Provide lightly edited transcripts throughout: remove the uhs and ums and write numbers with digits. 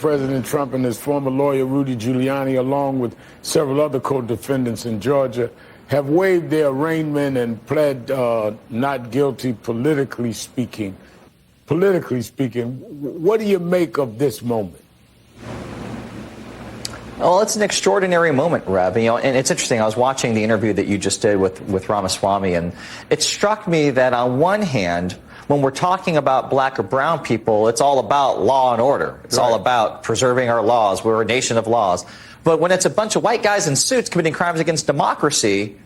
President Trump and his former lawyer, Rudy Giuliani, along with several other co-defendants in Georgia, have waived their arraignment and pled not guilty, politically speaking. Politically speaking, what do you make of this moment? Well, it's an extraordinary moment, Rev. And it's interesting. I was watching the interview that you just did with Ramaswamy, and it struck me that on one hand, when we're talking about black or brown people, it's all about law and order. It's all about preserving our laws. We're a nation of laws. But when it's a bunch of white guys in suits committing crimes against democracy,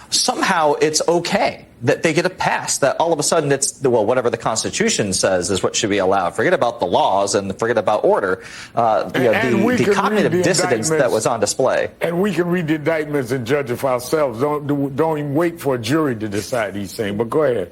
somehow it's okay that they get a pass, that all of a sudden it's, well, whatever the Constitution says is what should be allowed. Forget about the laws and forget about order. The cognitive dissonance that was on display. And we can read the indictments and judge it for ourselves. Don't even wait for a jury to decide these things. But go ahead.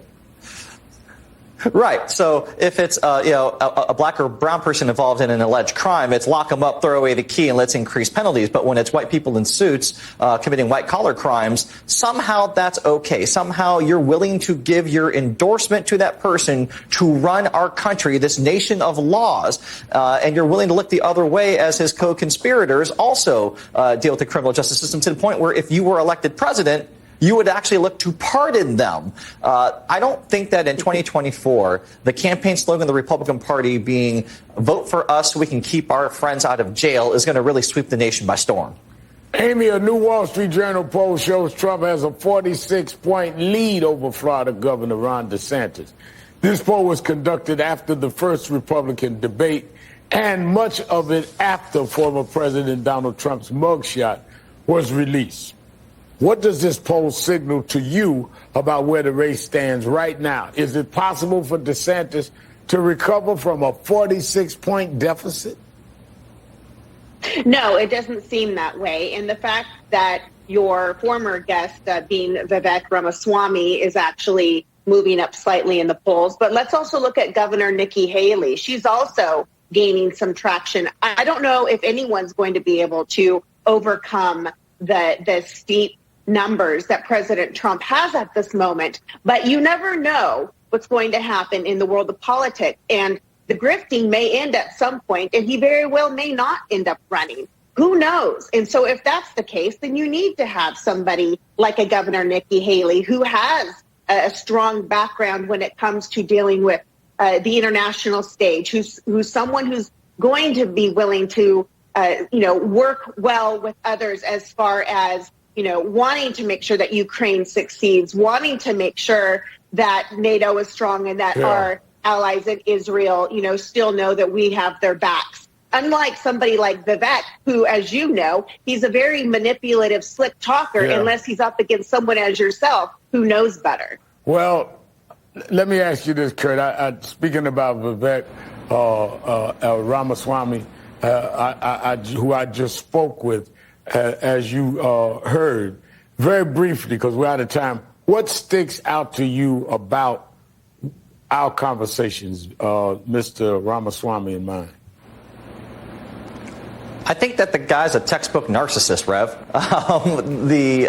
Right. So if it's a black or brown person involved in an alleged crime, it's lock them up, throw away the key, and let's increase penalties. But when it's white people in suits committing white-collar crimes, somehow that's okay. Somehow you're willing to give your endorsement to that person to run our country, this nation of laws, and you're willing to look the other way as his co-conspirators also deal with the criminal justice system, to the point where if you were elected president, you would actually look to pardon them. I don't think that in 2024, the campaign slogan of the Republican Party being vote for us so we can keep our friends out of jail is going to really sweep the nation by storm. Amy, a new Wall Street Journal poll shows Trump has a 46-point lead over Florida Governor Ron DeSantis. This poll was conducted after the first Republican debate and much of it after former President Donald Trump's mugshot was released. What does this poll signal to you about where the race stands right now? Is it possible for DeSantis to recover from a 46-point deficit? No, it doesn't seem that way. And the fact that your former guest, being Vivek Ramaswamy, is actually moving up slightly in the polls. But let's also look at Governor Nikki Haley. She's also gaining some traction. I don't know if anyone's going to be able to overcome the steep numbers that President Trump has at this moment, but you never know what's going to happen in the world of politics, and the grifting may end at some point, and he very well may not end up running. Who knows? And so if that's the case, then you need to have somebody like a Governor Nikki Haley who has a strong background when it comes to dealing with the international stage, who's someone who's going to be willing to work well with others as far as wanting to make sure that Ukraine succeeds, wanting to make sure that NATO is strong and that our allies in Israel, still know that we have their backs. Unlike somebody like Vivek, who, as you know, he's a very manipulative, slick talker, unless he's up against someone as yourself who knows better. Well, let me ask you this, Kurt. Speaking about Vivek Ramaswamy, who I just spoke with, as you heard, very briefly, because we're out of time, what sticks out to you about our conversations, Mr. Ramaswamy and mine? I think that the guy's a textbook narcissist, Rev. The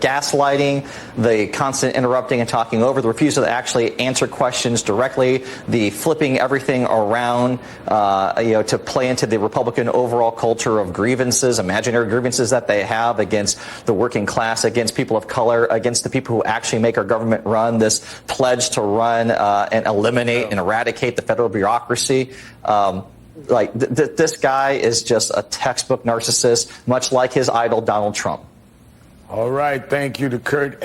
gaslighting, the constant interrupting and talking over, the refusal to actually answer questions directly, the flipping everything around, to play into the Republican overall culture of grievances, imaginary grievances that they have against the working class, against people of color, against the people who actually make our government run. This pledge to run and eliminate and eradicate the federal bureaucracy. This guy is just a textbook narcissist, much like his idol, Donald Trump. All right. Thank you to Kurt.